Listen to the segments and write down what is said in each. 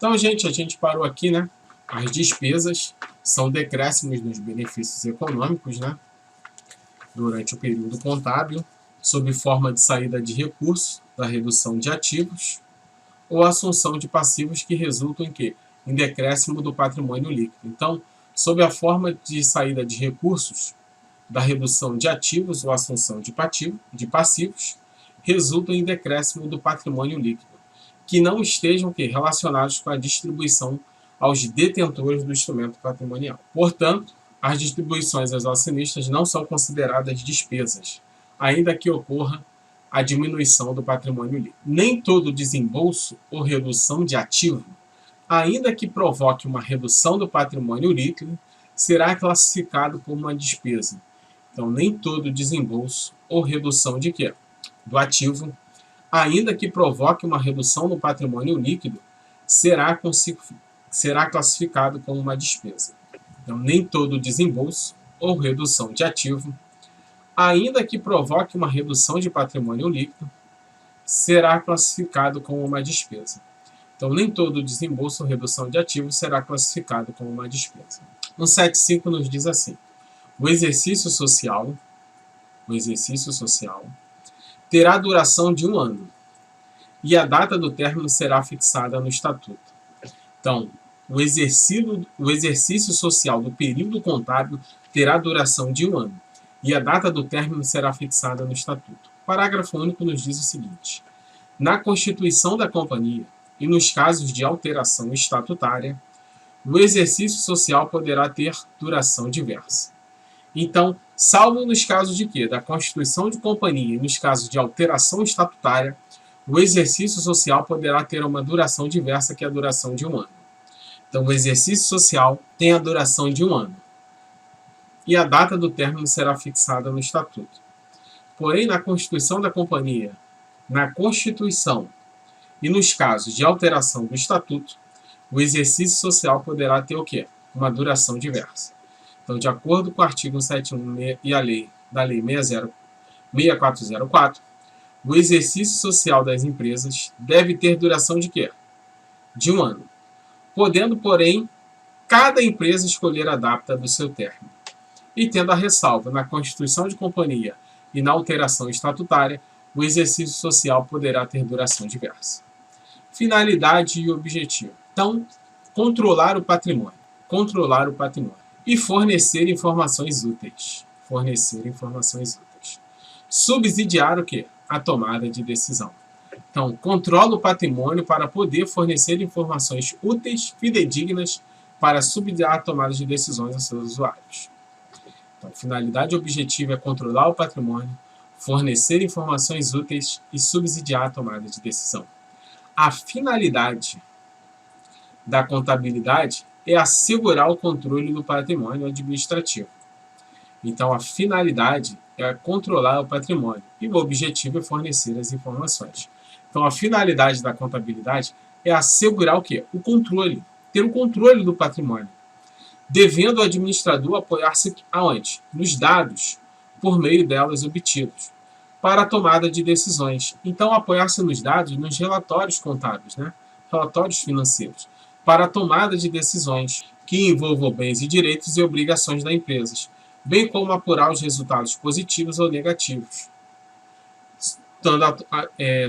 Então, gente, a gente parou aqui, né? As despesas são decréscimos nos benefícios econômicos, né? Durante o período contábil, sob forma de saída de recursos, da redução de ativos ou assunção de passivos que resultam em quê? Em decréscimo do patrimônio líquido. Então, sob a forma de saída de recursos, da redução de ativos ou assunção de passivos, resultam em decréscimo do patrimônio líquido, que não estejam relacionados com a distribuição aos detentores do instrumento patrimonial. Portanto, as distribuições aos acionistas não são consideradas despesas, ainda que ocorra a diminuição do patrimônio líquido. Nem todo desembolso ou redução de ativo, ainda que provoque uma redução do patrimônio líquido, será classificado como uma despesa. Então, nem todo desembolso ou redução de quê? Do ativo, ainda que provoque uma redução no patrimônio líquido, será classificado como uma despesa. Então, nem todo desembolso ou redução de ativo, ainda que provoque uma redução de patrimônio líquido, será classificado como uma despesa. Então, nem todo desembolso ou redução de ativo será classificado como uma despesa. 175 nos diz assim: o exercício social terá duração de 1 ano e a data do término será fixada no estatuto. Então, o exercício social do período contábil terá duração de 1 ano e a data do término será fixada no estatuto. O parágrafo único nos diz o seguinte: na constituição da companhia e nos casos de alteração estatutária, o exercício social poderá ter duração diversa. Então, salvo nos casos de quê? Da constituição de companhia e nos casos de alteração estatutária, o exercício social poderá ter uma duração diversa, que é a duração de 1 ano. Então, o exercício social tem a duração de 1 ano e a data do término será fixada no estatuto. Porém, na constituição da companhia, na constituição e nos casos de alteração do estatuto, o exercício social poderá ter o quê? Uma duração diversa. Então, de acordo com o artigo 171 e a lei da Lei 6404, o exercício social das empresas deve ter duração de quê? De 1 ano. Podendo, porém, cada empresa escolher a data do seu término. E tendo a ressalva na constituição de companhia e na alteração estatutária, o exercício social poderá ter duração diversa. Finalidade e objetivo. Então, controlar o patrimônio. E fornecer informações úteis. Subsidiar o quê? A tomada de decisão. Então, controla o patrimônio para poder fornecer informações úteis, fidedignas, para subsidiar a tomada de decisões aos seus usuários. Então, finalidade e objetivo é controlar o patrimônio, fornecer informações úteis e subsidiar a tomada de decisão. A finalidade da contabilidade é assegurar o controle do patrimônio administrativo. Então, a finalidade é controlar o patrimônio e o objetivo é fornecer as informações. Então, a finalidade da contabilidade é assegurar o quê? O controle, ter o controle do patrimônio, devendo o administrador apoiar-se aonde? Nos dados, por meio delas obtidos, para a tomada de decisões. Então, apoiar-se nos dados, nos relatórios contábeis, né? Relatórios financeiros, para a tomada de decisões que envolvam bens e direitos e obrigações da empresa, bem como apurar os resultados positivos ou negativos,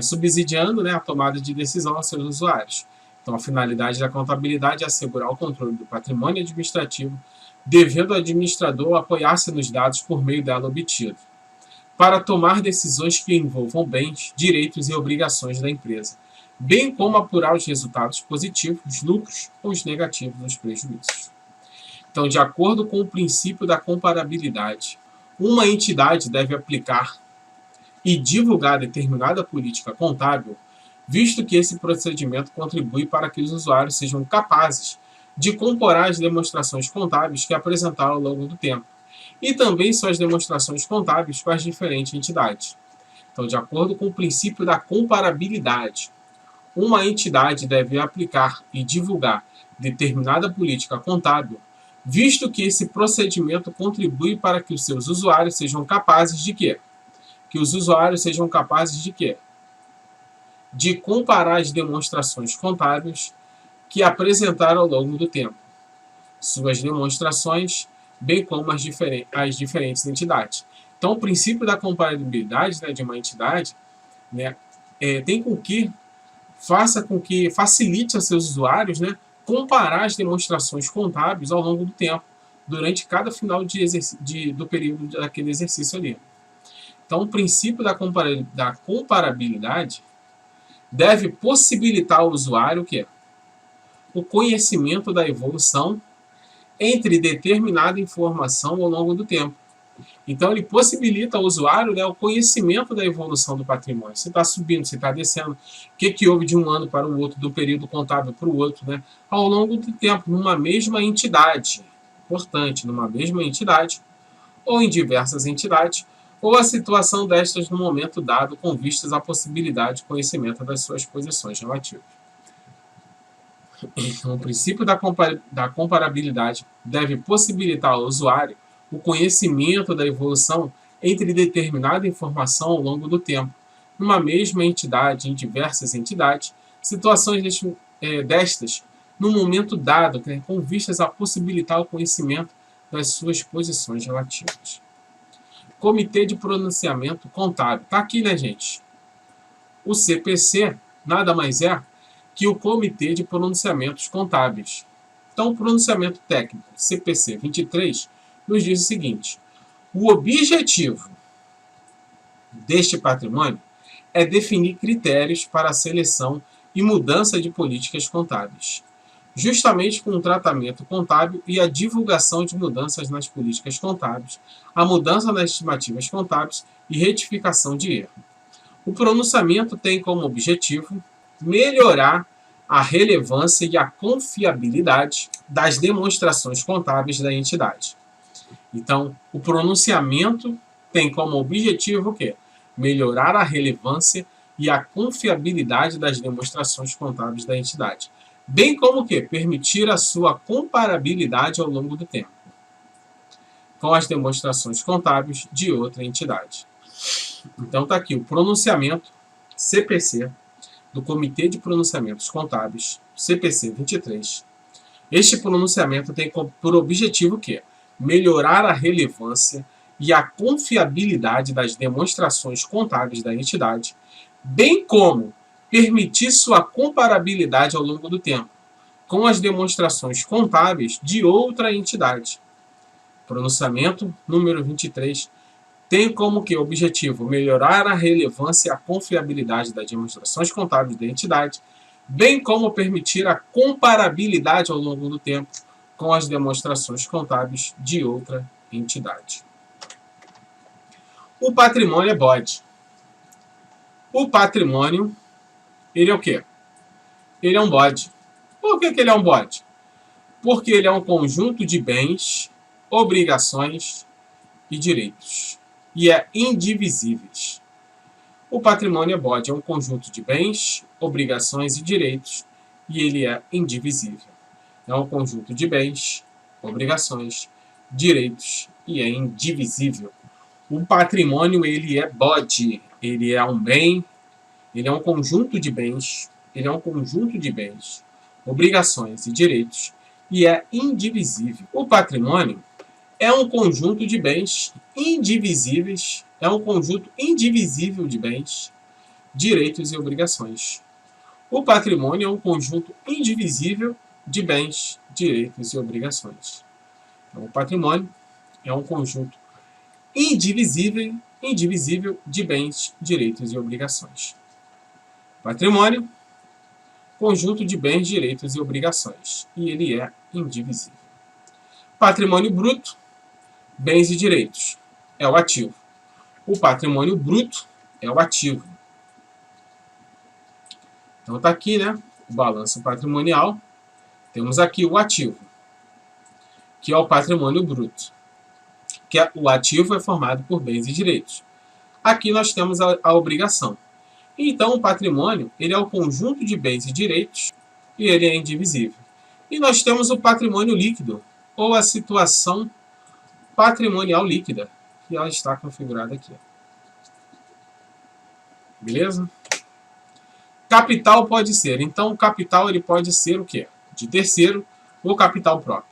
subsidiando, né, a tomada de decisão aos seus usuários. Então, a finalidade da contabilidade é assegurar o controle do patrimônio administrativo, devendo o administrador apoiar-se nos dados por meio dela obtido, para tomar decisões que envolvam bens, direitos e obrigações da empresa, bem como apurar os resultados positivos, os lucros ou os negativos, os prejuízos. Então, de acordo com o princípio da comparabilidade, uma entidade deve aplicar e divulgar determinada política contábil, visto que esse procedimento contribui para que os usuários sejam capazes de comparar as demonstrações contábeis que apresentaram ao longo do tempo, e também suas demonstrações contábeis com as diferentes entidades. Então, de acordo com o princípio da comparabilidade, uma entidade deve aplicar e divulgar determinada política contábil, visto que esse procedimento contribui para que os seus usuários sejam capazes de quê? De comparar as demonstrações contábeis que apresentaram ao longo do tempo, suas demonstrações, bem como as diferentes entidades. Então, o princípio da comparabilidade, né, de uma entidade, né, tem com que faça com que facilite aos seus usuários, né, comparar as demonstrações contábeis ao longo do tempo, durante cada final do período daquele exercício ali. Então, o princípio da comparabilidade deve possibilitar ao usuário o quê? O conhecimento da evolução entre determinada informação ao longo do tempo. Então, ele possibilita ao usuário, né, o conhecimento da evolução do patrimônio. Se está subindo, se está descendo, o que houve de um ano para o outro, do período contábil para o outro, né, ao longo do tempo, numa mesma entidade. Importante, numa mesma entidade, ou em diversas entidades, ou a situação destas no momento dado, com vistas à possibilidade de conhecimento das suas posições relativas. Então, o princípio da comparabilidade deve possibilitar ao usuário o conhecimento da evolução entre determinada informação ao longo do tempo, numa mesma entidade, em diversas entidades, situações destas no momento dado, com vistas a possibilitar o conhecimento das suas posições relativas. Comitê de Pronunciamento Contábil. Está aqui, né, gente? O CPC nada mais é que o Comitê de Pronunciamentos Contábeis. Então, o pronunciamento técnico, CPC 23, nos diz o seguinte: o objetivo deste patrimônio é definir critérios para a seleção e mudança de políticas contábeis, justamente com o tratamento contábil e a divulgação de mudanças nas políticas contábeis, a mudança nas estimativas contábeis e retificação de erro. O pronunciamento tem como objetivo melhorar a relevância e a confiabilidade das demonstrações contábeis da entidade. Então, o pronunciamento tem como objetivo o quê? Melhorar a relevância e a confiabilidade das demonstrações contábeis da entidade, bem como o quê? Permitir a sua comparabilidade ao longo do tempo com as demonstrações contábeis de outra entidade. Então está aqui o pronunciamento CPC do Comitê de Pronunciamentos Contábeis, CPC 23. Este pronunciamento tem por objetivo o quê? Melhorar a relevância e a confiabilidade das demonstrações contábeis da entidade, bem como permitir sua comparabilidade ao longo do tempo com as demonstrações contábeis de outra entidade. Pronunciamento número 23 tem como que objetivo melhorar a relevância e a confiabilidade das demonstrações contábeis da entidade, bem como permitir a comparabilidade ao longo do tempo com as demonstrações contábeis de outra entidade. O patrimônio é bode. O patrimônio, ele é o quê? Ele é um bode. Por que ele é um bode? Porque ele é um conjunto de bens, obrigações e direitos. E é indivisíveis. O patrimônio é bode, é um conjunto de bens, obrigações e direitos, e ele é indivisível. É um conjunto de bens, obrigações, direitos e é indivisível. O patrimônio, ele é bode, ele é um bem, ele é um conjunto de bens, obrigações e direitos, e é indivisível. O patrimônio é um conjunto de bens indivisíveis, é um conjunto indivisível de bens, direitos e obrigações. O patrimônio é um conjunto indivisível de bens, direitos e obrigações. Então, o patrimônio é um conjunto indivisível de bens, direitos e obrigações. Patrimônio, conjunto de bens, direitos e obrigações, e ele é indivisível. Patrimônio bruto, bens e direitos, é o ativo. O patrimônio bruto é o ativo. Então está aqui, né, o balanço patrimonial. Temos aqui o ativo, que é o patrimônio bruto, que o ativo é formado por bens e direitos. Aqui nós temos a obrigação. Então o patrimônio, ele é o conjunto de bens e direitos e ele é indivisível. E nós temos o patrimônio líquido, ou a situação patrimonial líquida, que ela está configurada aqui. Beleza? Capital pode ser. Então, o capital ele pode ser o quê? de terceiro ou capital próprio.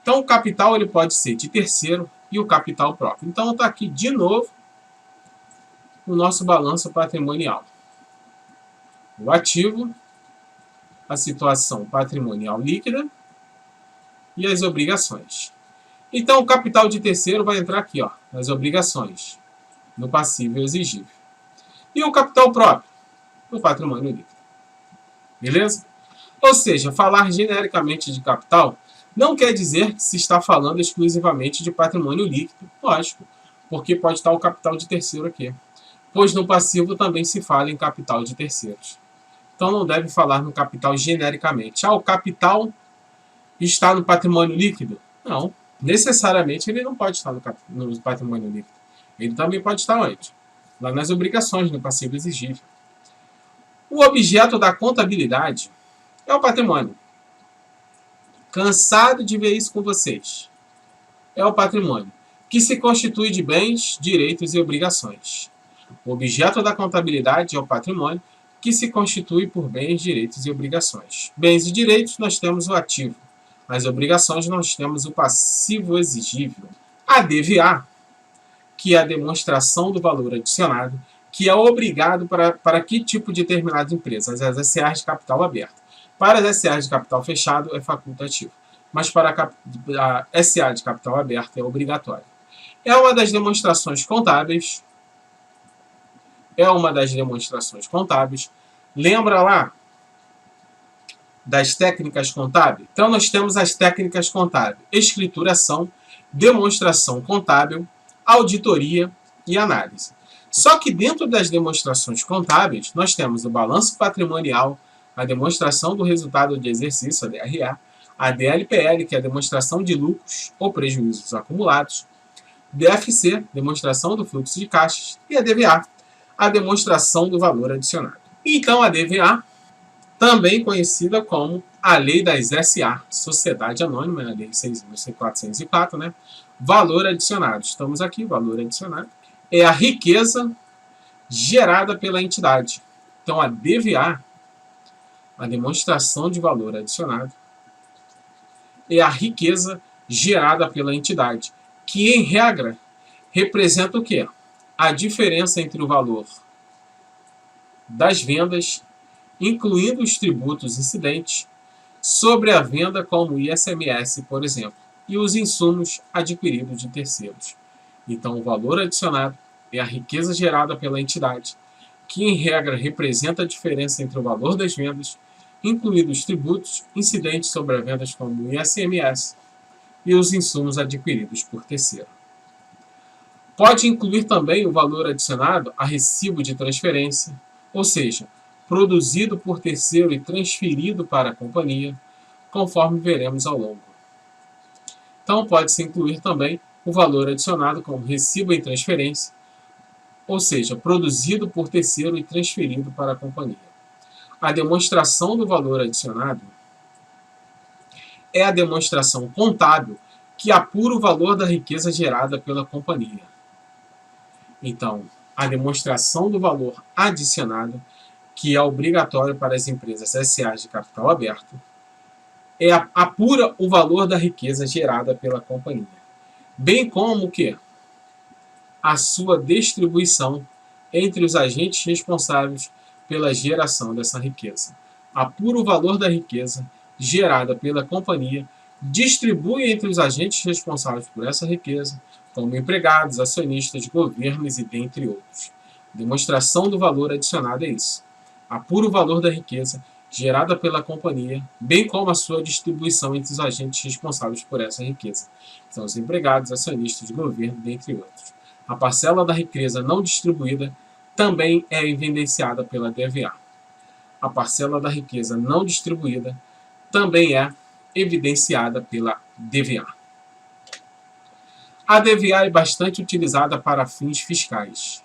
Então, o capital ele pode ser de terceiro e o capital próprio. Então, está aqui de novo o nosso balanço patrimonial. O ativo, a situação patrimonial líquida e as obrigações. Então, o capital de terceiro vai entrar aqui, ó, nas obrigações, no passivo exigível. E o capital próprio, no patrimônio líquido. Beleza? Ou seja, falar genericamente de capital não quer dizer que se está falando exclusivamente de patrimônio líquido, lógico, porque pode estar o capital de terceiro aqui. Pois no passivo também se fala em capital de terceiros. Então não deve falar no capital genericamente. O capital está no patrimônio líquido? Não. Necessariamente ele não pode estar no patrimônio líquido. Ele também pode estar onde? Lá nas obrigações, no passivo exigível. O objeto da contabilidade é o patrimônio. Cansado de ver isso com vocês. É o patrimônio, que se constitui de bens, direitos e obrigações. O objeto da contabilidade é o patrimônio, que se constitui por bens, direitos e obrigações. Bens e direitos, nós temos o ativo. As obrigações, nós temos o passivo exigível. A DVA, que é a demonstração do valor adicionado, que é obrigado para que tipo de determinada empresa? As SAs de capital aberto. Para as SAs de capital fechado, é facultativo. Mas para a SA de capital aberto, é obrigatório. É uma das demonstrações contábeis. Lembra lá das técnicas contábeis? Então, nós temos as técnicas contábeis: escrituração, demonstração contábil, auditoria e análise. Só que dentro das demonstrações contábeis, nós temos o balanço patrimonial, a demonstração do resultado de exercício, a DRA, a DLPL, que é a demonstração de lucros ou prejuízos acumulados, DFC, demonstração do fluxo de caixas, e a DVA, a demonstração do valor adicionado. Então, a DVA, também conhecida como a Lei das SA, Sociedade Anônima, a Lei 6.404, né? Valor adicionado. Estamos aqui, valor adicionado. É a riqueza gerada pela entidade. Então, a DVA, a demonstração de valor adicionado, é a riqueza gerada pela entidade, que, em regra, representa o quê? A diferença entre o valor das vendas, incluindo os tributos incidentes, sobre a venda, como o ICMS, por exemplo, e os insumos adquiridos de terceiros. Então, o valor adicionado é a riqueza gerada pela entidade, que, em regra, representa a diferença entre o valor das vendas, incluídos os tributos incidentes sobre as vendas, como o ICMS, e os insumos adquiridos por terceiro. Pode incluir também o valor adicionado a recibo de transferência, ou seja, produzido por terceiro e transferido para a companhia, conforme veremos ao longo. Então, pode-se incluir também o valor adicionado como recibo em transferência, ou seja, produzido por terceiro e transferido para a companhia. A demonstração do valor adicionado é a demonstração contábil que apura o valor da riqueza gerada pela companhia. Então, a demonstração do valor adicionado, que é obrigatório para as empresas SA de capital aberto, apura o valor da riqueza gerada pela companhia, bem como que a sua distribuição entre os agentes responsáveis pela geração dessa riqueza. Apura o valor da riqueza gerada pela companhia, distribui entre os agentes responsáveis por essa riqueza, como empregados, acionistas, governos e dentre outros. Demonstração do valor adicionado é isso. Apura o valor da riqueza gerada pela companhia, bem como a sua distribuição entre os agentes responsáveis por essa riqueza. São os empregados, acionistas, governo, dentre outros. A parcela da riqueza não distribuída também é evidenciada pela DVA. A parcela da riqueza não distribuída também é evidenciada pela DVA. A DVA é bastante utilizada para fins fiscais.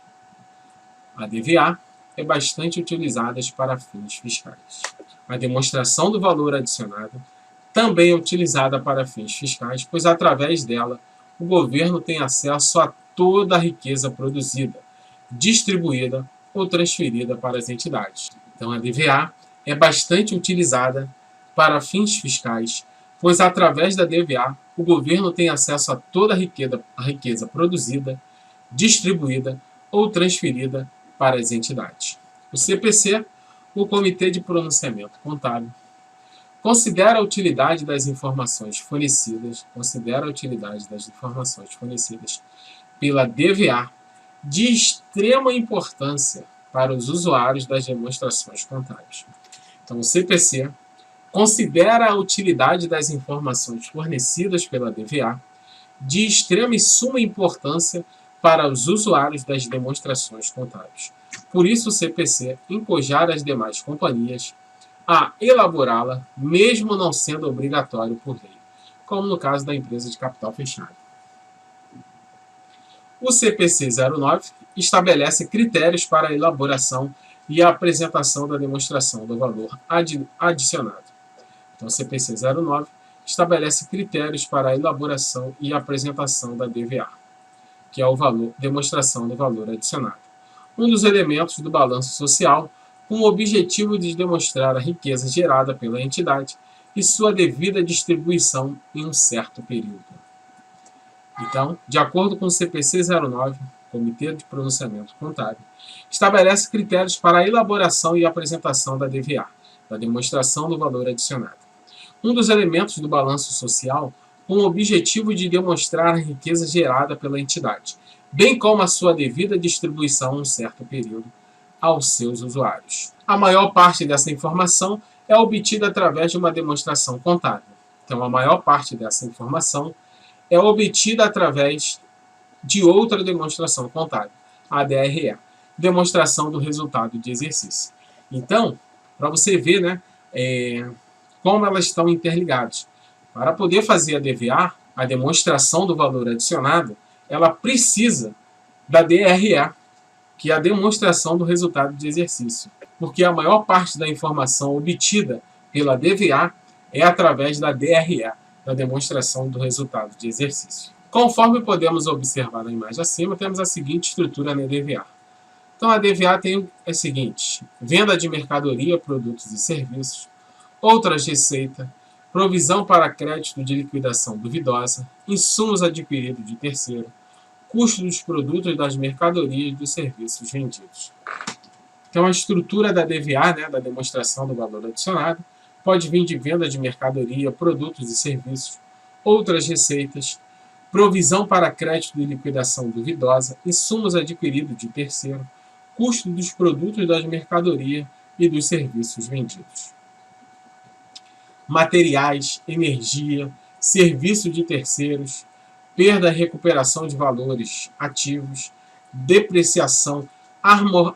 A DVA é bastante utilizada para fins fiscais. A demonstração do valor adicionado também é utilizada para fins fiscais, pois através dela o governo tem acesso a toda a riqueza produzida, distribuída ou transferida para as entidades. Então, a DVA é bastante utilizada para fins fiscais, pois através da DVA o governo tem acesso a toda a riqueza produzida, distribuída ou transferida para as entidades. O CPC, o Comitê de Pronunciamento Contábil, considera a utilidade das informações fornecidas pela DVA de extrema importância para os usuários das demonstrações contábeis. Então, o CPC considera a utilidade das informações fornecidas pela DVA de extrema e suma importância para os usuários das demonstrações contábeis. Por isso, o CPC encoraja as demais companhias a elaborá-la, mesmo não sendo obrigatório por lei, como no caso da empresa de capital fechado. O CPC 09 estabelece critérios para a elaboração e a apresentação da demonstração do valor adicionado. Então, o CPC 09 estabelece critérios para a elaboração e a apresentação da DVA, que é demonstração do valor adicionado. Um dos elementos do balanço social com o objetivo de demonstrar a riqueza gerada pela entidade e sua devida distribuição em um certo período. Então, de acordo com o CPC 09, Comitê de Pronunciamento Contábil, estabelece critérios para a elaboração e apresentação da DVA, da demonstração do valor adicionado. Um dos elementos do balanço social com o objetivo de demonstrar a riqueza gerada pela entidade, bem como a sua devida distribuição em um certo período aos seus usuários. A maior parte dessa informação é obtida através de uma demonstração contábil. Então, a maior parte dessa informação é obtida através de outra demonstração contábil, a DRE, demonstração do resultado de exercício. Então, para você ver, né, como elas estão interligadas. Para poder fazer a DVA, a demonstração do valor adicionado, ela precisa da DRE, que é a demonstração do resultado de exercício, porque a maior parte da informação obtida pela DVA é através da DRE, da demonstração do resultado de exercício. Conforme podemos observar na imagem acima, temos a seguinte estrutura na DVA. Então, a DVA tem a seguinte: venda de mercadoria, produtos e serviços, outras receitas, provisão para crédito de liquidação duvidosa, insumos adquiridos de terceiro, custo dos produtos, das mercadorias e dos serviços vendidos. Então, a estrutura da DVA, né, da demonstração do valor adicionado, pode vir de venda de mercadoria, produtos e serviços, outras receitas, provisão para crédito de liquidação duvidosa, insumos adquiridos de terceiro, custo dos produtos, das mercadorias e dos serviços vendidos. Materiais, energia, serviço de terceiros, perda e recuperação de valores ativos, depreciação,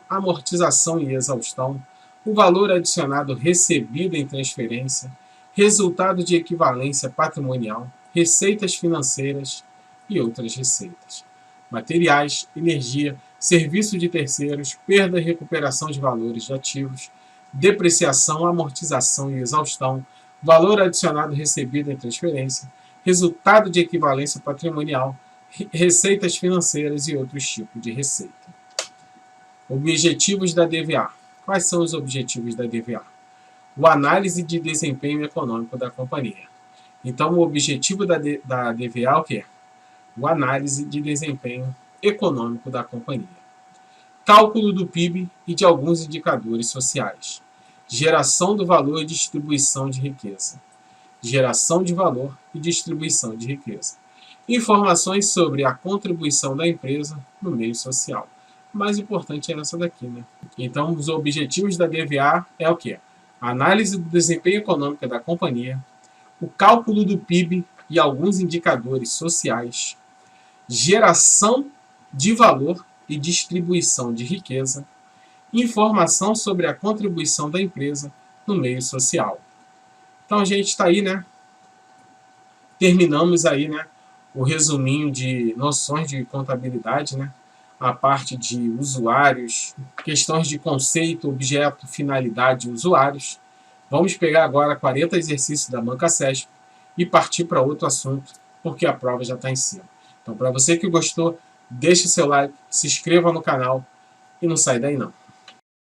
amortização e exaustão, o valor adicionado recebido em transferência, resultado de equivalência patrimonial, receitas financeiras e outras receitas. Materiais, energia, serviço de terceiros, perda e recuperação de valores de ativos, depreciação, amortização e exaustão, valor adicionado recebido em transferência, resultado de equivalência patrimonial, receitas financeiras e outros tipos de receita. Objetivos da DVA. Quais são os objetivos da DVA? O análise de desempenho econômico da companhia. Então, o objetivo da DVA é o quê? O análise de desempenho econômico da companhia. Cálculo do PIB e de alguns indicadores sociais. Geração do valor e distribuição de riqueza. Geração de valor e distribuição de riqueza. Informações sobre a contribuição da empresa no meio social. O mais importante é essa daqui, né? Então, os objetivos da DVA é o quê? A análise do desempenho econômico da companhia, o cálculo do PIB e alguns indicadores sociais, geração de valor e distribuição de riqueza, informação sobre a contribuição da empresa no meio social. Então, a gente está aí, né? Terminamos aí, né, o resuminho de noções de contabilidade, né? A parte de usuários, questões de conceito, objeto, finalidade e usuários. Vamos pegar agora 40 exercícios da Banca CESP e partir para outro assunto, porque a prova já está em cima. Então, para você que gostou, deixe seu like, se inscreva no canal e não sai daí não.